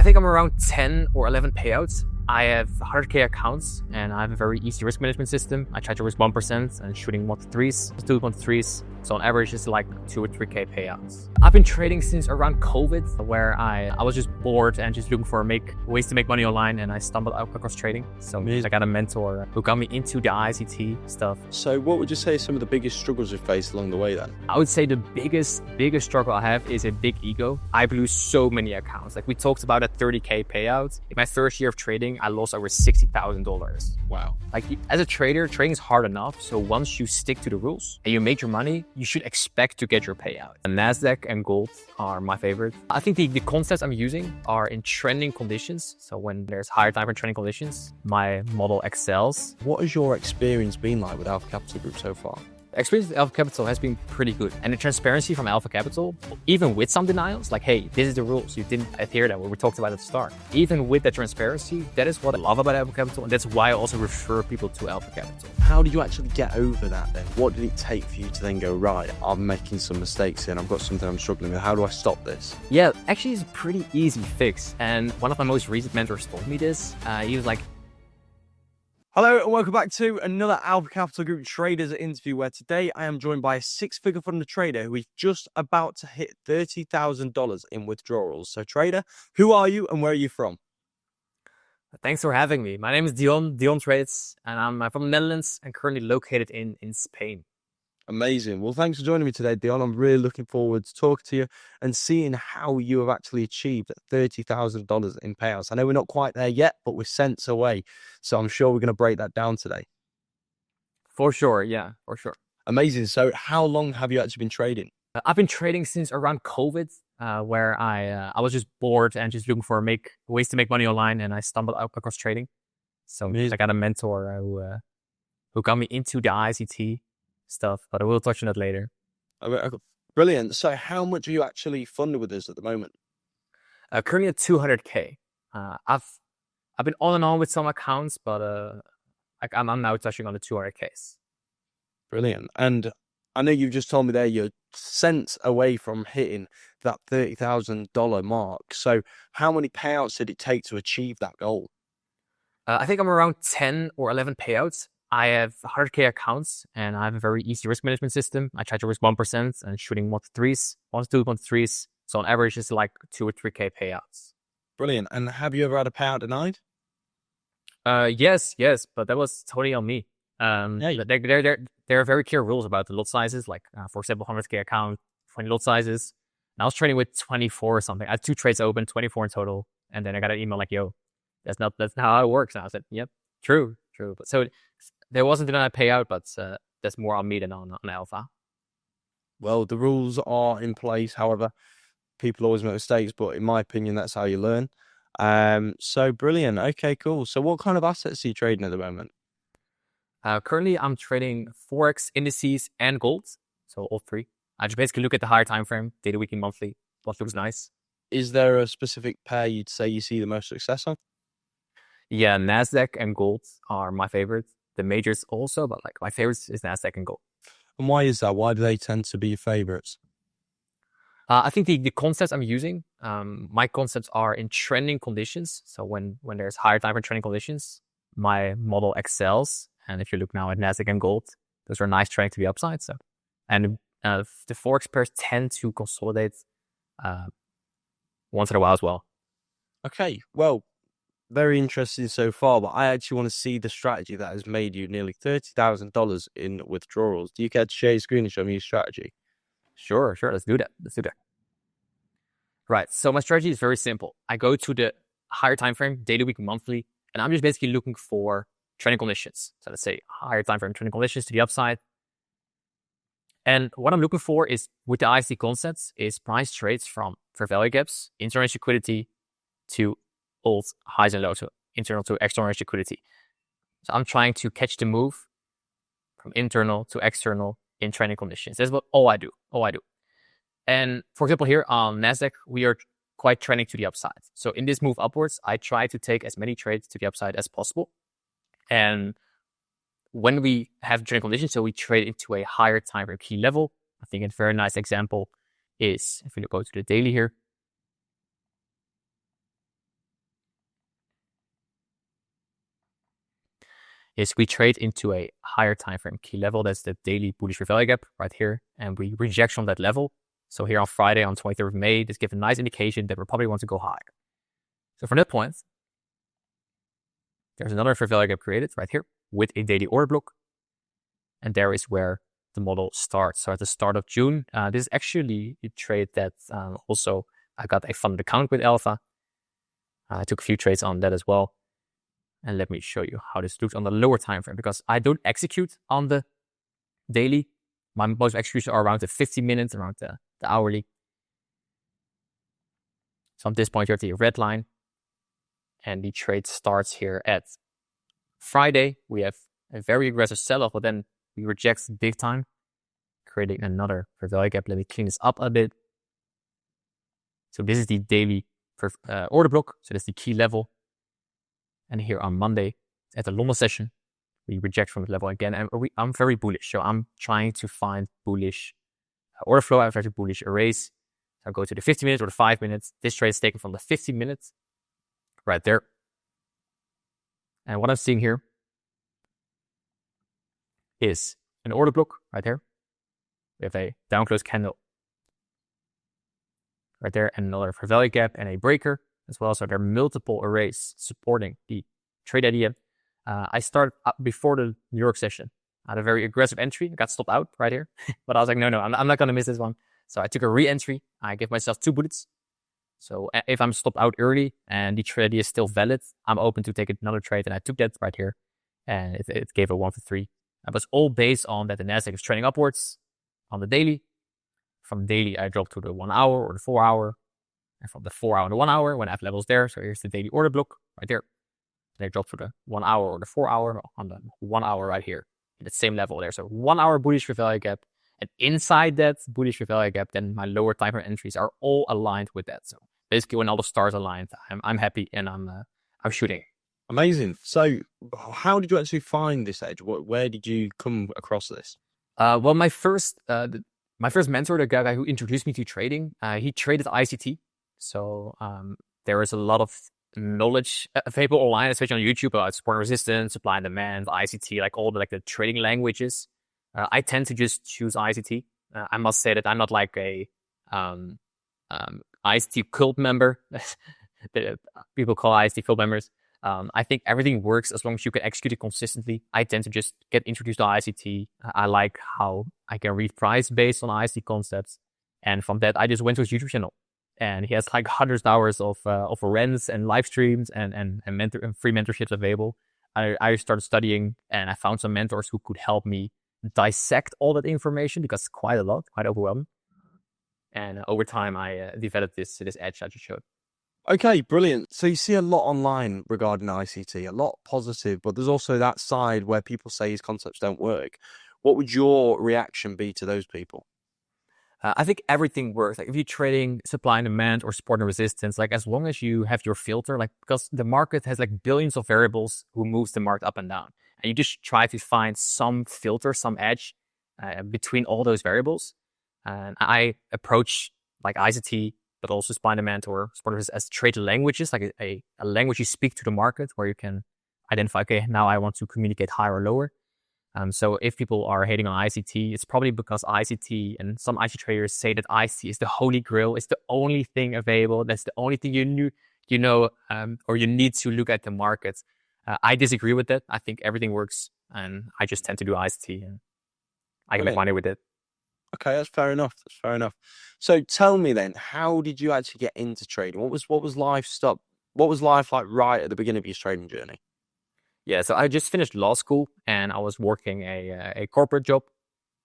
think I'm around 10 or 11 payouts. I have 100K accounts and I have a very easy risk management system. I try to risk 1% and shooting 1 to 3s, 2 1 to 3s. So on average, it's like 2 or 3K payouts. I've been trading since around COVID, where I was just bored and just looking for ways to make money online, and I stumbled across trading. So I got a mentor who got me into the ICT stuff. So what would you say are some of the biggest struggles you've faced along the way then? I would say the biggest struggle I have is a big ego. I lose so many accounts. Like we talked about a 30K payout. In my first year of trading, I lost over $60,000. Wow. Like as a trader, trading is hard enough. So once you stick to the rules and you make your money, you should expect to get your payout. And NASDAQ and gold are my favorite. I think the concepts I'm using are in trending conditions. So when there's higher time for trending conditions, my model excels. What has your experience been like with Alpha Capital Group so far? Experience with Alpha Capital has been pretty good. And the transparency from Alpha Capital, even with some denials, like, hey, this is the rules, you didn't adhere to what we talked about at the start. Even with the transparency, that is what I love about Alpha Capital, and that's why I also refer people to Alpha Capital. How did you actually get over that then? What did it take for you to then go, right, I'm making some mistakes here and I've got something I'm struggling with, how do I stop this? Yeah, actually it's a pretty easy fix. And one of my most recent mentors told me this. He was like, hello and welcome back to another Alpha Capital Group Traders interview, where today I am joined by a six-figure fund trader who is just about to hit $30,000 in withdrawals. So trader, who are you and where are you from? Thanks for having me. My name is Dion Trades, and I'm from the Netherlands and currently located in Spain. Amazing. Well, thanks for joining me today, Dion. I'm really looking forward to talking to you and seeing how you have actually achieved $30,000 in payouts. I know we're not quite there yet, but we're cents away. So I'm sure we're going to break that down today. For sure. Yeah, for sure. Amazing. So how long have you actually been trading? I've been trading since around COVID, where I was just bored and just looking for ways to make money online, and I stumbled across trading. So I got a mentor who got me into the ICT stuff, but I will touch on that later. Brilliant. So how much are you actually funded with this at the moment? Currently at 200K. I've been on and on with some accounts, but I'm now touching on the 200Ks. Brilliant. And I know you've just told me there you're cents away from hitting that $30,000 mark. So how many payouts did it take to achieve that goal? I think I'm around 10 or 11 payouts. I have 100K accounts and I have a very easy risk management system. I try to risk 1% and shooting 1 to 3s, 1 to 2, 1 to 3s. So on average, it's like 2 or 3K payouts. Brilliant. And have you ever had a payout denied? Yes, but that was totally on me. There are very clear rules about the lot sizes. Like, for example, 100K account, 20 lot sizes. And I was trading with 24 or something. I had 2 trades open, 24 in total. And then I got an email like, yo, that's not how it works. And I said, yep, true. But so there wasn't a payout, but that's more on me than on Alpha. Well, the rules are in place. However, people always make mistakes, but in my opinion, that's how you learn. So brilliant. Okay, cool. So what kind of assets are you trading at the moment? Currently, I'm trading Forex, indices, and gold. So all three. I just basically look at the higher time frame, daily, weekly, monthly. What looks nice. Is there a specific pair you'd say you see the most success on? Yeah, NASDAQ and gold are my favorites. The majors also, but like my favorites is NASDAQ and gold. And why is that? Why do they tend to be your favorites? I think the concepts I'm using, my concepts are in trending conditions. So when there's higher time for trending conditions, my model excels. And if you look now at NASDAQ and gold, those are nice trending to the upside. So, and the Forex pairs tend to consolidate once in a while as well. Okay, well, very interesting so far, but I actually want to see the strategy that has made you nearly $30,000 in withdrawals. Do you care to share your screen and show me your strategy? Sure. Let's do that. Right. So my strategy is very simple. I go to the higher time frame, daily, weekly, monthly, and I'm just basically looking for trending conditions. So let's say higher time frame trending conditions to the upside. And what I'm looking for is, with the IC concepts, is price trades from fair value gaps, internal liquidity, to old highs and lows, so internal to external liquidity. So I'm trying to catch the move from internal to external in trending conditions. That's all I do. And for example, here on NASDAQ, we are quite trending to the upside. So in this move upwards, I try to take as many trades to the upside as possible. And when we have trending conditions, so we trade into a higher time frame key level. I think a very nice example is, if we go to the daily here, is we trade into a higher time frame key level. That's the daily bullish fair value gap right here. And we reject from that level. So here on Friday, on 23rd of May, this gives a nice indication that we probably want to go higher. So from that point, there's another fair value gap created right here with a daily order block. And there is where the model starts. So at the start of June, this is actually a trade that also I got a funded account with Alpha. I took a few trades on that as well. And let me show you how this looks on the lower time frame, because I don't execute on the daily. My most executions are around the 50 minutes, around the hourly. So at this point, you're at the red line. And the trade starts here at Friday. We have a very aggressive sell-off, but then we reject big time, creating another fair value gap. Let me clean this up a bit. So this is the daily order block. So that's the key level. And here on Monday, at the London session, we reject from the level again. And I'm very bullish. So I'm trying to find bullish order flow. I'm trying to bullish arrays. So I'll go to the 50 minutes or the 5 minutes. This trade is taken from the 50 minutes right there. And what I'm seeing here is an order block right there. We have a down close candle right there, and another fair value gap and a breaker as well. So there are multiple arrays supporting the trade idea. I started up before the New York session. I had a very aggressive entry. I got stopped out right here. But I was like, no, I'm not going to miss this one. So I took a re-entry. I gave myself 2 bullets. So if I'm stopped out early and the trade idea is still valid, I'm open to take another trade. And I took that right here. And it gave a 1 for 3. It was all based on that the Nasdaq is trending upwards on the daily. From daily, I dropped to the 1 hour or the 4 hour. And from the 4 hour and the 1 hour, when I have levels there. So here's the daily order block right there. And I dropped to the 1 hour or the 4 hour on the 1 hour right here. At the same level there. So 1 hour bullish fair value gap. And inside that bullish fair value gap, then my lower time frame entries are all aligned with that. So basically, when all the stars aligned, I'm happy and I'm shooting. Amazing. So how did you actually find this edge? Where did you come across this? Well, my first mentor, the guy who introduced me to trading, he traded ICT. So there is a lot of knowledge available online, especially on YouTube, about support and resistance, supply and demand, ICT, like all the trading languages. I tend to just choose ICT. I must say that I'm not like a ICT cult member. People call ICT cult members. I think everything works as long as you can execute it consistently. I tend to just get introduced to ICT. I like how I can read price based on ICT concepts. And from that, I just went to his YouTube channel. And he has like hundreds of hours of rents and live streams and free mentorships available. I started studying and I found some mentors who could help me dissect all that information, because it's quite a lot, quite overwhelming. And over time, I developed this edge I just showed. Okay, brilliant. So you see a lot online regarding ICT, a lot positive, but there's also that side where people say these concepts don't work. What would your reaction be to those people? I think everything works. Like if you're trading supply and demand or support and resistance, like as long as you have your filter, like because the market has like billions of variables who moves the market up and down, and you just try to find some filter, some edge between all those variables. And I approach like ICT, but also supply and demand or support and resistance as trade languages, like a language you speak to the market where you can identify, okay, now I want to communicate higher or lower. So if people are hating on ICT, it's probably because ICT and some ICT traders say that ICT is the holy grail. It's the only thing available. That's the only thing or you need to look at the market. I disagree with that. I think everything works, and I just tend to do ICT, and I can make money with it. Okay, that's fair enough. So tell me then, how did you actually get into trading? What was life like right at the beginning of your trading journey? Yeah, so I just finished law school and I was working a corporate job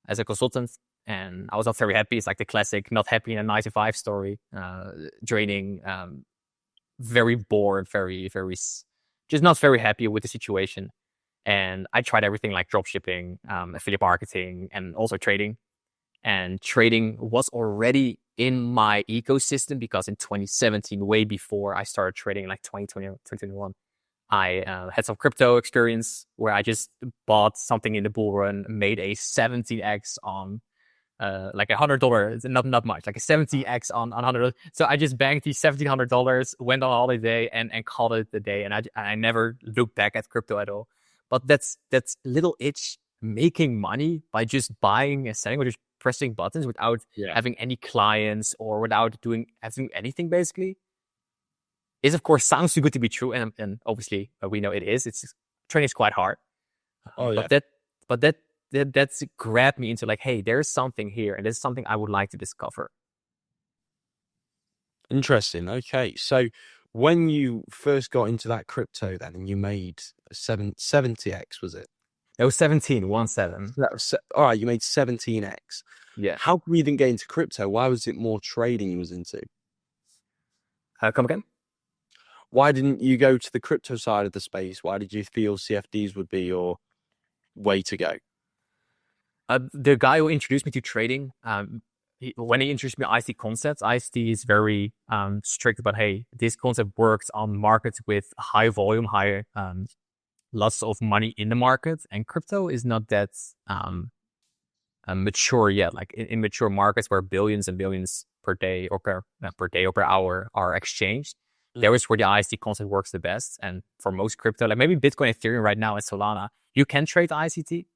as a consultant, and I was not very happy. It's like the classic not happy in a 9 to 5 story, draining, very bored, very, very, just not very happy with the situation. And I tried everything like drop shipping, affiliate marketing, and also trading. And trading was already in my ecosystem because in 2017, way before I started trading, like 2020, 2021, I had some crypto experience where I just bought something in the bull run, made a 17x on like $100, not much, like a 17x on $100. So I just banked these $1,700, went on holiday and called it the day. And I never looked back at crypto at all. but that's little itch making money by just buying and selling or just pressing buttons without having any clients or without having anything basically is, of course, sounds too good to be true. And obviously we know it is. Trading is quite hard. But that's grabbed me into like, hey, there's something here and there's something I would like to discover. Interesting. Okay. So when you first got into that crypto then and you made 70x, was it? It was 17. That was, all right, you made 17x. Yeah. How come you didn't get into crypto? Why was it more trading you was into? Come again? Why didn't you go to the crypto side of the space? Why did you feel CFDs would be your way to go? The guy who introduced me to trading, when he introduced me to ICT concepts, ICT is very strict about, hey, this concept works on markets with high volume, lots of money in the market, and crypto is not that mature yet. Like in mature markets where billions and billions per day or per hour are exchanged, there is where the ICT concept works the best. And for most crypto, like maybe Bitcoin, Ethereum right now, and Solana, you can trade ICT,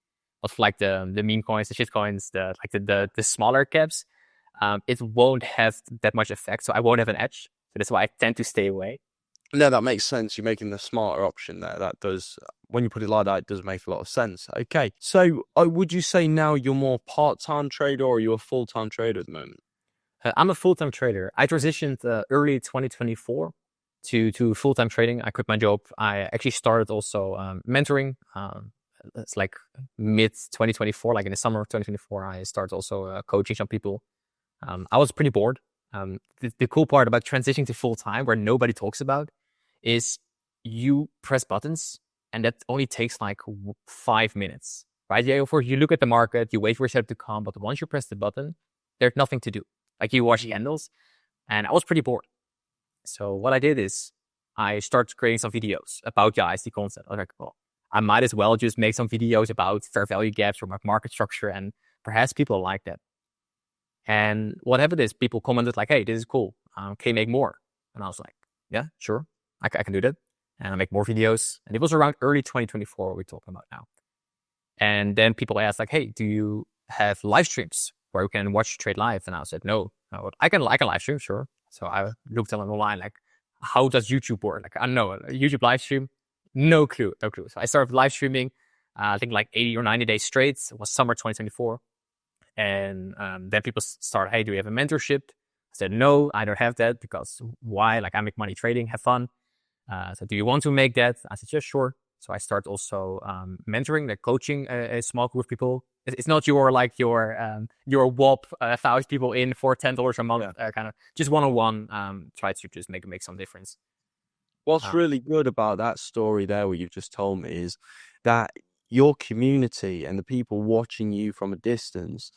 but for like the meme coins, the shit coins, the smaller caps, it won't have that much effect. So I won't have an edge. So that's why I tend to stay away. No, that makes sense. You're making the smarter option there. That does, when you put it like that, it does make a lot of sense. Okay. So would you say now you're more part-time trader or you're a full-time trader at the moment? I'm a full-time trader. I transitioned early 2024 to full-time trading. I quit my job. I actually started also mentoring. It's like mid 2024, like in the summer of 2024, I started also coaching some people. I was pretty bored. The cool part about transitioning to full-time, where nobody talks about, is you press buttons and that only takes like 5 minutes, right? Yeah, of course, you look at the market, you wait for a setup to come, but once you press the button, there's nothing to do. Like you watch candles, and I was pretty bored. So what I did is I started creating some videos about the ICT concept. I was like, well, I might as well just make some videos about fair value gaps or market structure, and perhaps people like that. And what happened is people commented like, hey, this is cool. Can you make more? And I was like, yeah, sure. I can do that. And I make more videos. And it was around early 2024 we're talking about now. And then people asked like, hey, do you have live streams where you can watch trade live? And I said, no, I can live stream, sure. So I looked online, like, how does YouTube work? Like, I don't know, YouTube live stream, no clue. So I started live streaming, I think like 80 or 90 days straight. It was summer 2024. And then people started, hey, do you have a mentorship? I said, no, I don't have that, because why? Like, I make money trading, have fun. So do you want to make that? I said, yeah, sure. So I started also mentoring, like coaching a small group of people. It's not your WOP 1,000 people in for $10 a month, kind of just one-on-one. Try to just make some difference. What's really good about that story there, what you've just told me, is that your community and the people watching you from a distance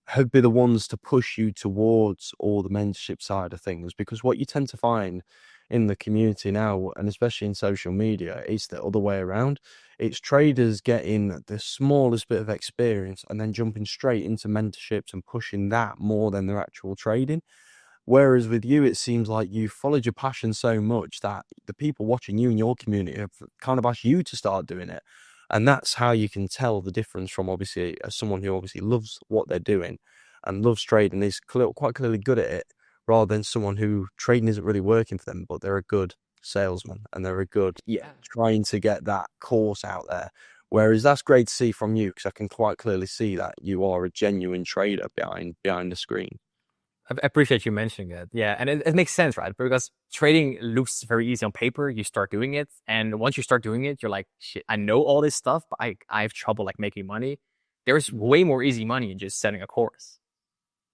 have been the ones to push you towards all the mentorship side of things. Because what you tend to find in the community now, and especially in social media, is the other way around. It's traders getting the smallest bit of experience and then jumping straight into mentorships and pushing that more than their actual trading. Whereas with you, it seems like you followed your passion so much that the people watching you in your community have kind of asked you to start doing it. And that's how you can tell the difference from, obviously, someone who obviously loves what they're doing and loves trading, is quite clearly good at it, rather than someone who trading isn't really working for them, but they're a good salesman and they're a good trying to get that course out there. Whereas that's great to see from you, because I can quite clearly see that you are a genuine trader behind the screen. I appreciate you mentioning it. Yeah, and it makes sense, right? Because trading looks very easy on paper. You start doing it, and once you start doing it, you're like, shit, I know all this stuff, but I have trouble like making money. There's way more easy money in just setting a course.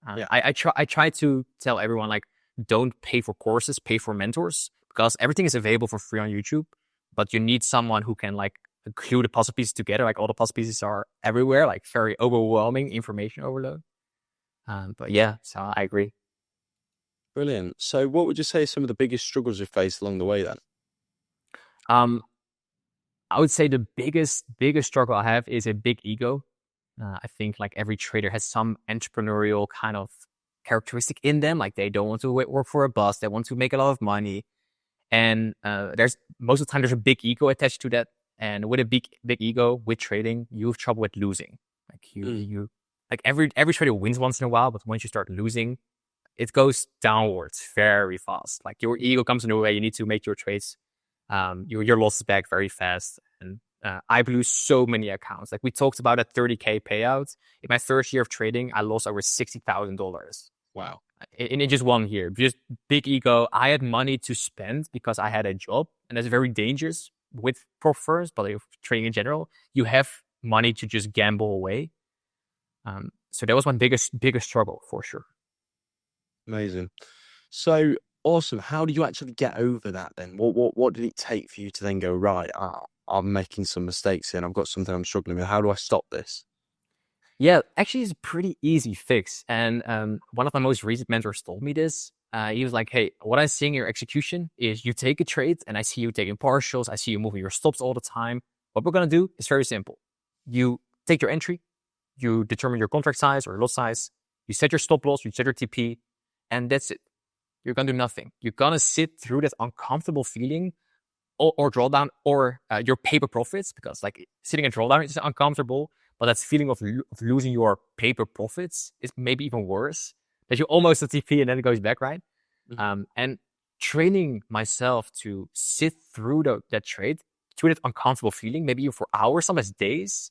I try to tell everyone, like, don't pay for courses, pay for mentors, because everything is available for free on YouTube, but you need someone who can like glue the puzzle pieces together. Like all the puzzle pieces are everywhere, like very overwhelming information overload. But yeah, so I agree. Brilliant. So what would you say are some of the biggest struggles you faced along the way then? I would say the biggest struggle I have is a big ego. I think like every trader has some entrepreneurial kind of characteristic in them. Like they don't want to work for a boss. They want to make a lot of money. And most of the time there's a big ego attached to that. And with a big ego with trading, you have trouble with losing. Like you like every trader wins once in a while, but once you start losing, it goes downwards very fast. Like your ego comes in the way. You need to make your trades, your losses back very fast. And I lose so many accounts. Like we talked about a 30K payout. In my first year of trading, I lost over $60,000. Wow. In just 1 year. Just big ego. I had money to spend because I had a job, and that's very dangerous with prop firms, but like trading in general. You have money to just gamble away. So that was my biggest struggle for sure. Amazing. So awesome. How did you actually get over that then? What did it take for you to then go, right, I'm making some mistakes here and I've got something I'm struggling with. How do I stop this? Yeah, actually it's a pretty easy fix. And one of my most recent mentors told me this. He was like, hey, what I'm seeing in your execution is you take a trade and I see you taking partials. I see you moving your stops all the time. What we're going to do is very simple. You take your entry, you determine your contract size or lot size, you set your stop loss, you set your TP, and that's it. You're going to do nothing. You're going to sit through that uncomfortable feeling or drawdown or your paper profits, because like sitting in drawdown is uncomfortable, but that feeling of losing your paper profits is maybe even worse. That you almost a TP and then it goes back, right? Mm-hmm. And training myself to sit through that trade, through that uncomfortable feeling, maybe even for hours, sometimes days,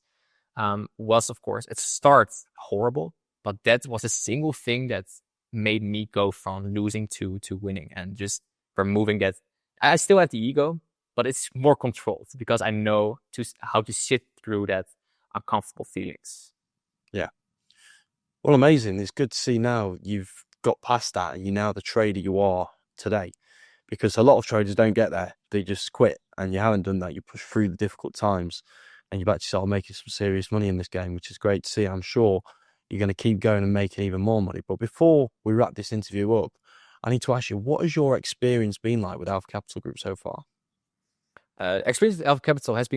was, of course, it starts horrible, but that was a single thing that made me go from losing to winning, and just removing that. I still have the ego, but it's more controlled because I know how to sit through that uncomfortable feelings. Yeah. Well, amazing. It's good to see now you've got past that and you're now the trader you are today, because a lot of traders don't get there. They just quit, and you haven't done that. You push through the difficult times and you've actually started making some serious money in this game, which is great to see. I'm sure you're going to keep going and making even more money. But before we wrap this interview up, I need to ask you, what has your experience been like with Alpha Capital Group so far? Experience with Alpha Capital has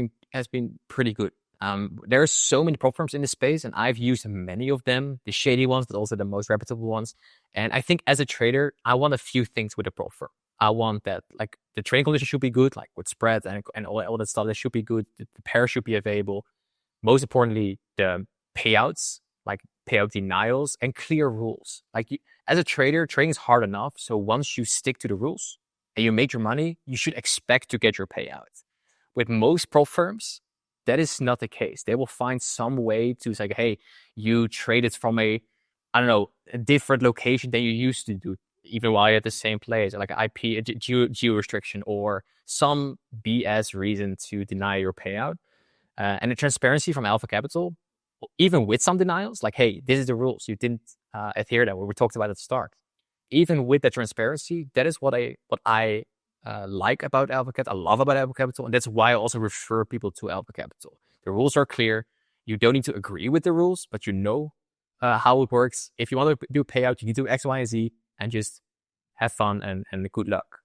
been pretty good. There are so many prop firms in this space, and I've used many of them, the shady ones, but also the most reputable ones. And I think as a trader, I want a few things with a prop firm. I want that, like, the trading conditions should be good, like with spreads and all that stuff. That should be good. The pair should be available. Most importantly, the payouts, like payout denials, and clear rules. Like as a trader, trading is hard enough. So once you stick to the rules and you make your money, you should expect to get your payout. With most prop firms, that is not the case. They will find some way to say, hey, you traded from a different location than you used to do, even while you're at the same place, like an IP, geo restriction, or some BS reason to deny your payout. And the transparency from Alpha Capital, even with some denials, like, hey, this is the rules. You didn't adhere to that, what we talked about at the start. Even with the transparency, that is what I like about Alpha Capital. I love about Alpha Capital, and that's why I also refer people to Alpha Capital. The rules are clear. You don't need to agree with the rules, but you know how it works. If you want to do a payout, you can do X, Y, and Z, and just have fun and good luck.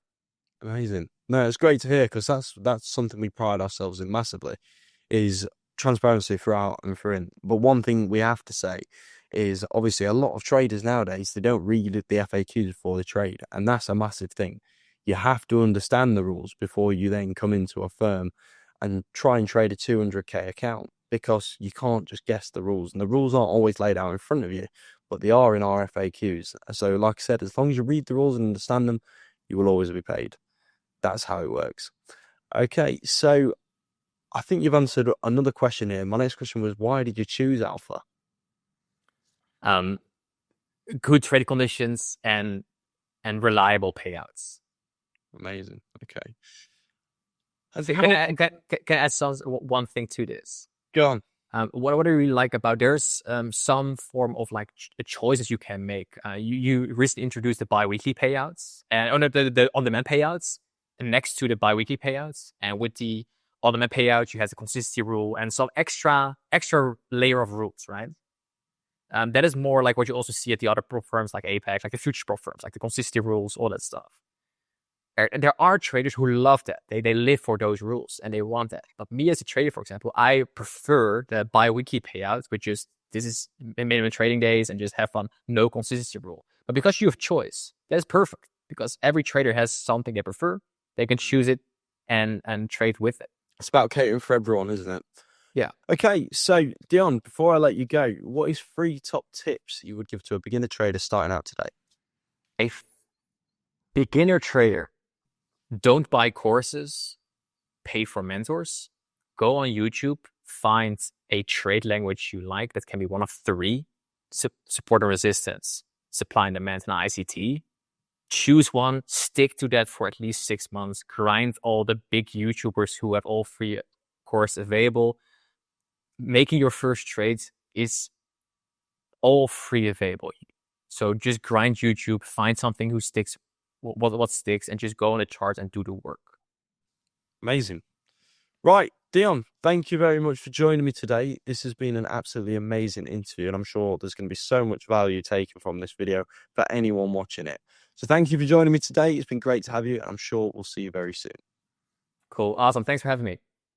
Amazing. No, it's great to hear, because that's something we pride ourselves in massively, is transparency throughout and through. But one thing we have to say is, obviously, a lot of traders nowadays, they don't read the FAQs before they trade, and that's a massive thing. You have to understand the rules before you then come into a firm and try and trade a 200K account, because you can't just guess the rules, and the rules aren't always laid out in front of you, but they are in our FAQs. So like I said, as long as you read the rules and understand them, you will always be paid. That's how it works. Okay, so I think you've answered another question here. My next question was, why did you choose Alpha? Good trade conditions and reliable payouts. Amazing. Okay. Can I add one thing to this? Go on. What I really like about, there's some form of like choices you can make. You recently introduced the bi-weekly payouts and the on-demand payouts next to the bi-weekly payouts, and with the on-demand payouts you have the consistency rule and some extra layer of rules, right? That is more like what you also see at the other prop firms like Apex, like the future prop firms, like the consistency rules, all that stuff. And there are traders who love that. They live for those rules and they want that. But me as a trader, for example, I prefer the bi-weekly payouts, which is, this is minimum trading days and just have fun, no consistency rule. But because you have choice, that is perfect, because every trader has something they prefer. They can choose it and trade with it. It's about catering for everyone, isn't it? Yeah. Okay, so Dion, before I let you go, what is 3 top tips you would give to a beginner trader starting out today? A beginner trader, don't buy courses, pay for mentors, go on YouTube, find a trade language you like. That can be one of 3: support and resistance, supply and demand, and ICT. Choose one, stick to that for at least 6 months, grind all the big YouTubers who have all free course available. Making your first trades is all free available. So just grind YouTube, find something who sticks, what sticks, and just go on the charts and do the work. Amazing. Right, Dion, thank you very much for joining me today. This has been an absolutely amazing interview, and I'm sure there's going to be so much value taken from this video for anyone watching it. So thank you for joining me today. It's been great to have you, and I'm sure we'll see you very soon. Cool. Awesome. Thanks for having me.